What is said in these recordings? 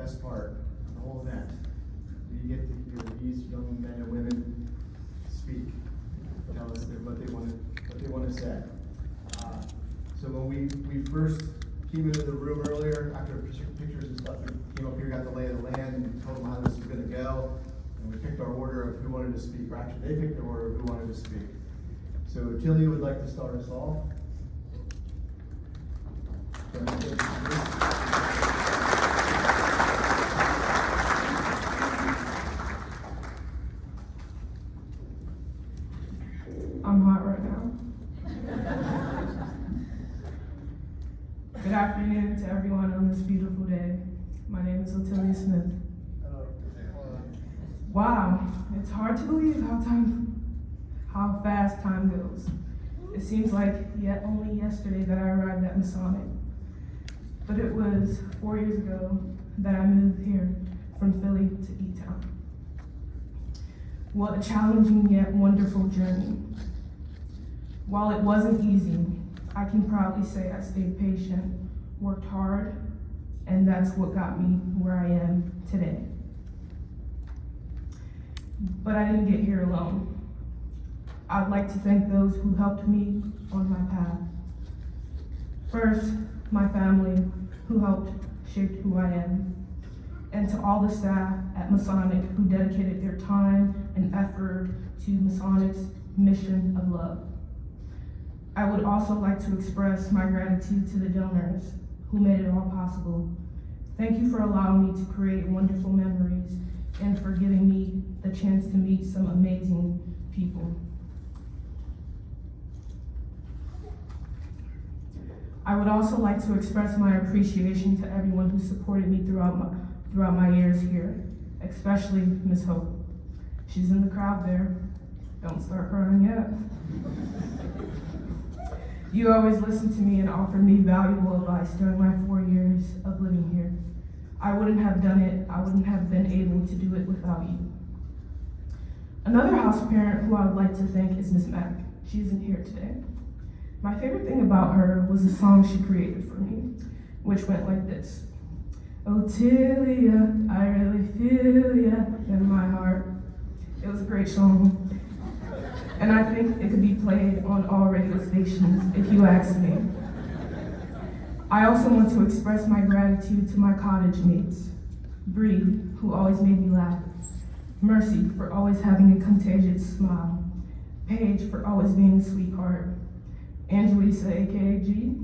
best part of the whole event. You get to hear these young men and women speak, tell us what they want to say. So when we first came into the room earlier, after pictures and stuff, we came up here, got the lay of the land, and told them how this was going to go. And we picked our order of who wanted to speak. Or actually, they picked their order of who wanted to speak. So Tilly would like to start us off. I'm hot right now. Good afternoon to everyone on this beautiful day. My name is Otelia Smith. Wow, it's hard to believe how fast time goes. It seems like only yesterday that I arrived at Masonic. But it was 4 years ago that I moved here from Philly to E-Town. What a challenging yet wonderful journey. While it wasn't easy, I can proudly say I stayed patient, worked hard, and that's what got me where I am today. But I didn't get here alone. I'd like to thank those who helped me on my path. First, my family, who helped shape who I am, and to all the staff at Masonic who dedicated their time and effort to Masonic's mission of love. I would also like to express my gratitude to the donors who made it all possible. Thank you for allowing me to create wonderful memories and for giving me the chance to meet some amazing people. I would also like to express my appreciation to everyone who supported me throughout my years here, especially Ms. Hope. She's in the crowd there. Don't start crying yet. You always listened to me and offered me valuable advice during my 4 years of living here. I wouldn't have done it, I wouldn't have been able to do it without you. Another house parent who I would like to thank is Miss Mack. She isn't here today. My favorite thing about her was the song she created for me, which went like this. Otelia, I really feel ya in my heart. It was a great song. And I think it could be played on all radio stations if you ask me. I also want to express my gratitude to my cottage mates. Bree, who always made me laugh. Mercy, for always having a contagious smile. Paige, for always being a sweetheart. Angelisa, aka G,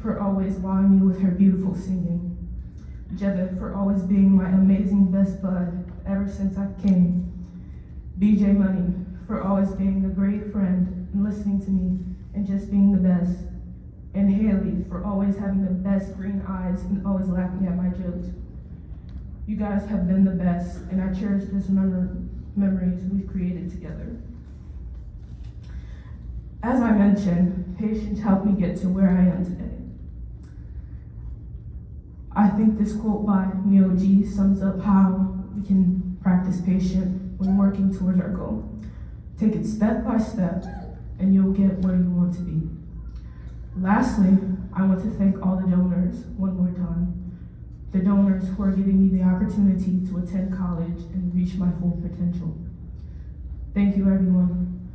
for always wowing me with her beautiful singing. Jebeth, for always being my amazing best bud ever since I came. BJ Money, for always being a great friend and listening to me and just being the best. And Haley, for always having the best green eyes and always laughing at my jokes. You guys have been the best, and I cherish this memories we've created together. As I mentioned, patience helped me get to where I am today. I think this quote by Neo G sums up how we can practice patience when working towards our goal. Take it step by step, and you'll get where you want to be. Lastly, I want to thank all the donors one more time. The donors who are giving me the opportunity to attend college and reach my full potential. Thank you everyone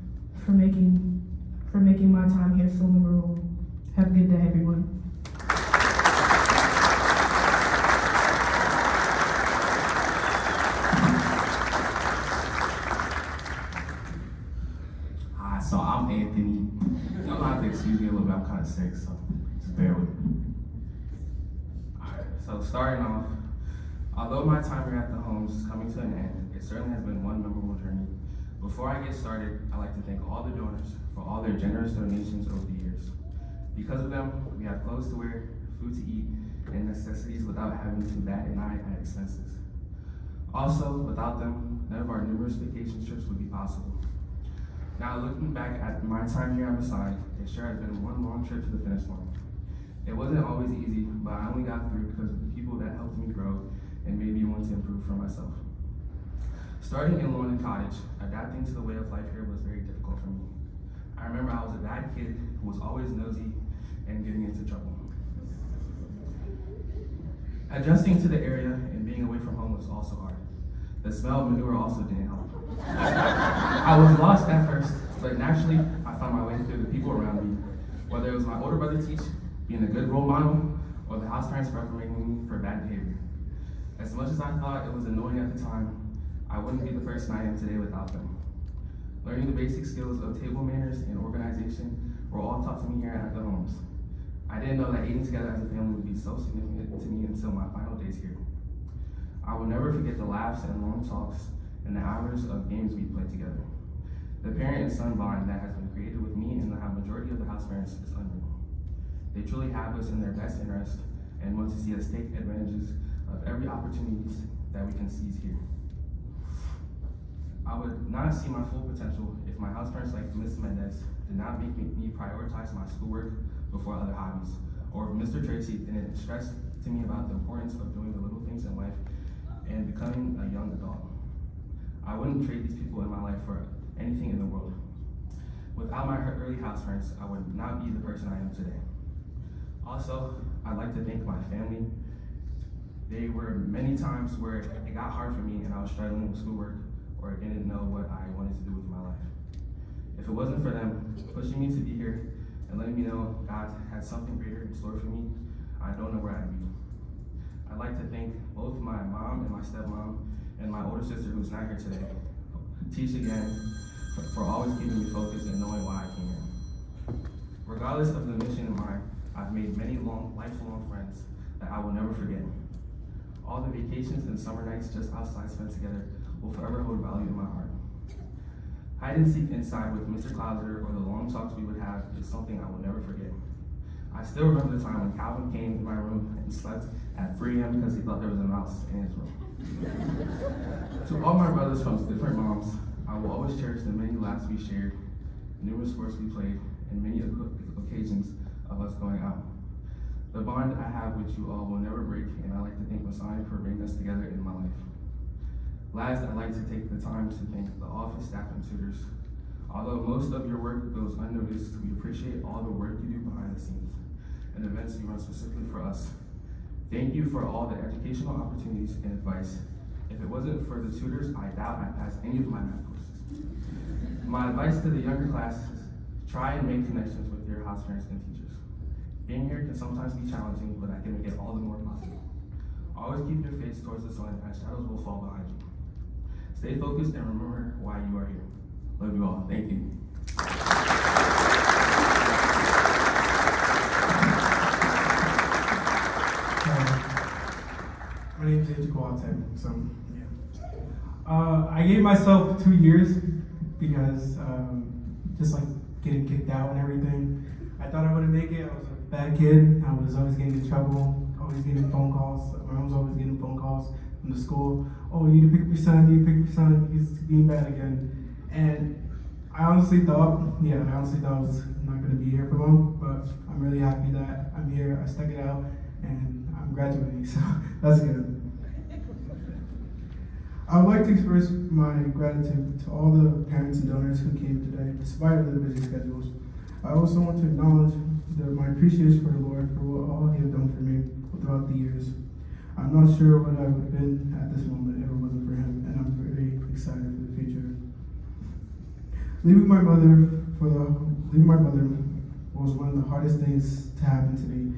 for making my time here so memorable. Have a good day, everyone. Hi, so I'm Anthony. Y'all gonna have to excuse me a little bit, I'm kind of sick, so just bear with me. Alright, so starting off, although my time here at the Homes is coming to an end, it certainly has been one memorable journey. Before I get started, I'd like to thank all the donors for all their generous donations over the years. Because of them, we have clothes to wear, food to eat, and necessities without having to bat an eye at expenses. Also, without them, none of our numerous vacation trips would be possible. Now, looking back at my time here at Masonic, it sure has been one long trip to the finish line. It wasn't always easy, but I only got through because of the people that helped me grow and made me want to improve for myself. Starting in Lorna Cottage, adapting to the way of life here was very difficult for me. I remember I was a bad kid who was always nosy and getting into trouble. Adjusting to the area and being away from also hard. The smell of manure also didn't help. I was lost at first, but naturally, I found my way through the people around me. Whether it was my older brother Teach being a good role model, or the house parents reprimanding me for bad behavior. As much as I thought it was annoying at the time, I wouldn't be the person I am today without them. Learning the basic skills of table manners and organization were all taught to me here at the homes. I didn't know that eating together as a family would be so significant to me until my final days here. I will never forget the laughs and long talks and the hours of games we played together. The parent and son bond that has been created with me and the majority of the house parents is unreal. They truly have us in their best interest and want to see us take advantages of every opportunity that we can seize here. I would not see my full potential if my house parents like Ms. Mendez did not make me prioritize my schoolwork before other hobbies, or if Mr. Tracy didn't stress to me about the importance of doing the little things in life and becoming a young adult. I wouldn't trade these people in my life for anything in the world. Without my early house parents, I would not be the person I am today. Also, I'd like to thank my family. There were many times where it got hard for me and I was struggling with schoolwork or didn't know what I wanted to do with my life. If it wasn't for them pushing me to be here and letting me know God had something greater in store for me, I don't know where I'd be. I'd like to thank both my mom and my stepmom and my older sister who's not here today. Teach again for always keeping me focused and knowing why I came here. Regardless of the mission in mind, I've made many lifelong friends that I will never forget. All the vacations and summer nights just outside spent together will forever hold value in my heart. Hide and seek inside with Mr. Clouser or the long talks we would have is something I will never forget. I still remember the time when Calvin came to my room and slept at 3 a.m. because he thought there was a mouse in his room. To all my brothers from different moms, I will always cherish the many laughs we shared, numerous sports we played, and many occasions of us going out. The bond I have with you all will never break, and I'd like to thank Masani for bringing us together in my life. Last, I'd like to take the time to thank the office staff and tutors. Although most of your work goes unnoticed, we appreciate all the work you do behind the scenes and events you run specifically for us. Thank you for all the educational opportunities and advice. If it wasn't for the tutors, I doubt I'd pass any of my math courses. My advice to the younger classes, try and make connections with your house parents and teachers. Being here can sometimes be challenging, but I can make it all the more possible. Always keep your face towards the sun as shadows will fall behind you. Stay focused and remember why you are here. Love you all. Thank you. My name is Angel Walton, so yeah. I gave myself 2 years because just like getting kicked out and everything. I thought I wouldn't make it. I was a bad kid. I was always getting in trouble, always getting phone calls. My mom was always getting phone calls from the school. Oh, you need to pick up your son, you need to pick up your son. He's being bad again. And I honestly thought I was not going to be here for long, but I'm really happy that I'm here. I stuck it out, and I'm graduating, so that's good. I would like to express my gratitude to all the parents and donors who came today, despite their busy schedules. I also want to acknowledge my appreciation for the Lord for what all He has done for me throughout the years. I'm not sure what I would have been at this moment if it wasn't for Him, and I'm very excited for the future. Leaving my mother was one of the hardest things to happen to me.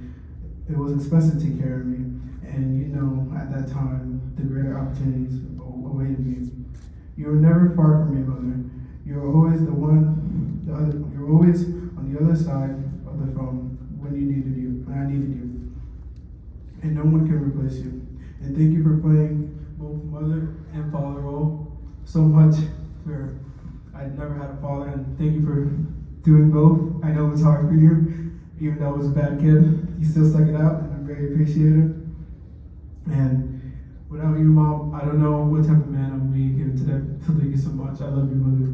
It was expensive to take care of me, and at that time, the greater opportunities awaited me. You were never far from me, Mother. You were always you're always on the other side of the phone when I needed you. And no one can replace you. And thank you for playing both mother and father role so much. I never had a father, and thank you for doing both. I know it was hard for you, even though I was a bad kid. You still stuck it out, and I'm very appreciative. And without you, Mom, I don't know what type of man I'm being here today. So thank you so much. I love you, Mother.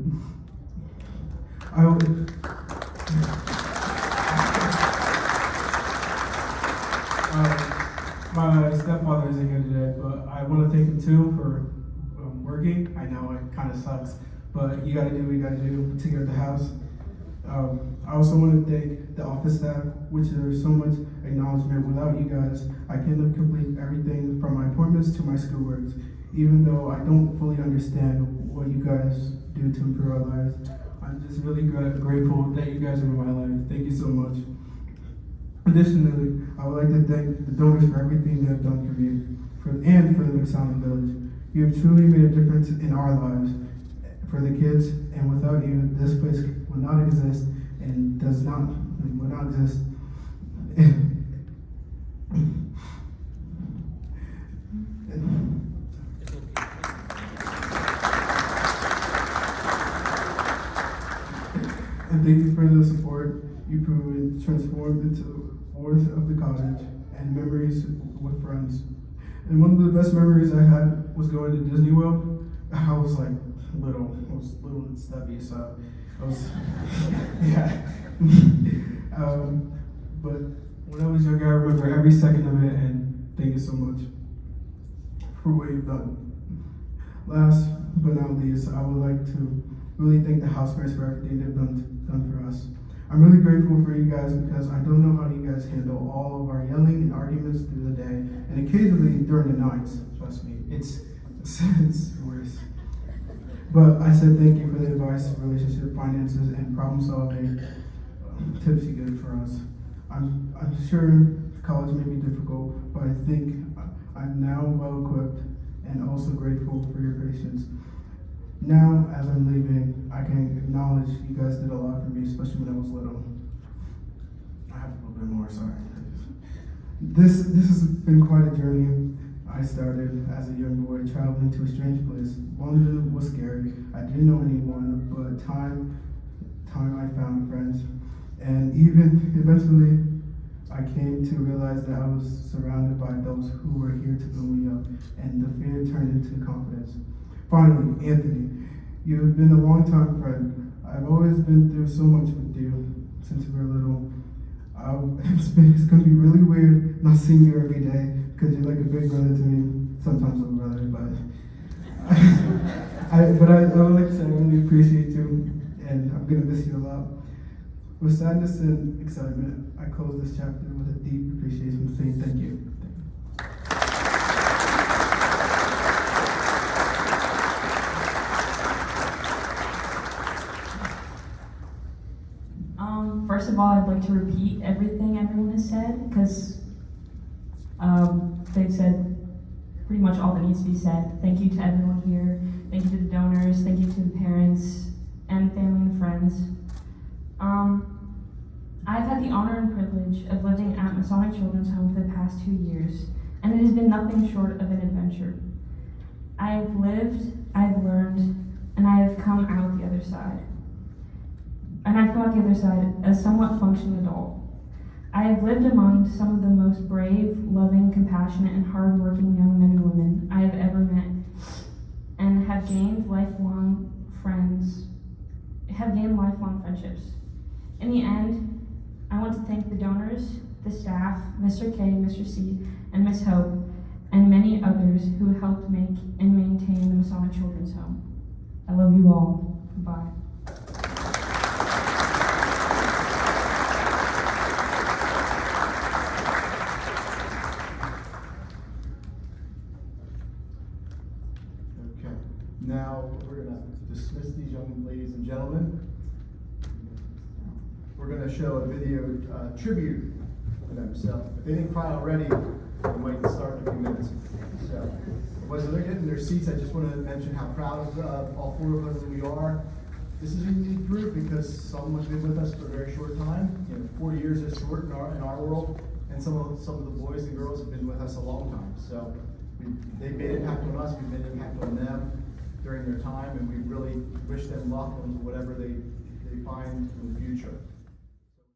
My stepfather isn't here today, but I want to thank him too for working. I know it kind of sucks, but you gotta do what you gotta do to get the house. I also want to thank the office staff, which there's so much acknowledgement. Without you guys, I couldn't complete everything from my appointments to my schoolwork. even though I don't fully understand what you guys do to improve our lives, I'm just really grateful that you guys are in my life. Thank you so much. Additionally, I would like to thank the donors for everything they have done for me and for the McSalmon Village. You have truly made a difference in our lives for the kids, and without you, this place would not exist and would not exist. And thank you for the support you proved transformed into worth of the college and memories with friends. And one of the best memories I had was going to Disney World. I was like little and stubby, so I was, yeah. But when I was younger, I remember every second of it, and thank you so much for what you've done. Last but not least, I would like to really thank the house parents for everything they've done for us. I'm really grateful for you guys because I don't know how you guys handle all of our yelling and arguments through the day, and occasionally during the nights. Trust me, it's worse. But I said thank you for the advice, relationship, finances, and problem solving tips you give for us. I'm sure college may be difficult, but I think I'm now well equipped and also grateful for your patience. Now, as I'm leaving, I can acknowledge you guys did a lot for me, especially when I was little. I have a little bit more, sorry. This has been quite a journey. I started as a young boy traveling to a strange place. London was scary. I didn't know anyone, but time I found friends. And even eventually, I came to realize that I was surrounded by those who were here to build me up, and the fear turned into confidence. Finally, Anthony, you have been a long-time friend. I've always been through so much with you since we were little. It's going to be really weird not seeing you every day because you're like a big brother to me. Sometimes a brother, but I would like to say I really appreciate you, and I'm going to miss you a lot. With sadness and excitement, I close this chapter with a deep appreciation, saying thank you. First of all, I'd like to repeat everything everyone has said, because they've said pretty much all that needs to be said. Thank you to everyone here. Thank you to the donors. Thank you to the parents and family and friends. I've had the honor and privilege of living at Masonic Children's Home for the past 2 years, and it has been nothing short of an adventure. I have lived, I've learned, and I have come out the other side. And I've come out the other side a somewhat functioning adult. I have lived among some of the most brave, loving, compassionate, and hardworking young men and women I have ever met, and have gained lifelong friendships. In the end, I want to thank the donors, the staff, Mr. K, Mr. C, and Miss Hope, and many others who helped make and maintain the Masonic Children's Home. I love you all. Goodbye. Okay, now we're gonna dismiss these young ladies and gentlemen. We're gonna show a video tribute to them. So if they didn't cry already, we might start in a few minutes. So as they're getting their seats, I just want to mention how proud of all four of us we are. This is a unique group because someone has been with us for a very short time. 40 years is short in our world, and some of the boys and girls have been with us a long time. So they've made an impact on us. We've made an impact on them during their time, and we really wish them luck on whatever they find in the future.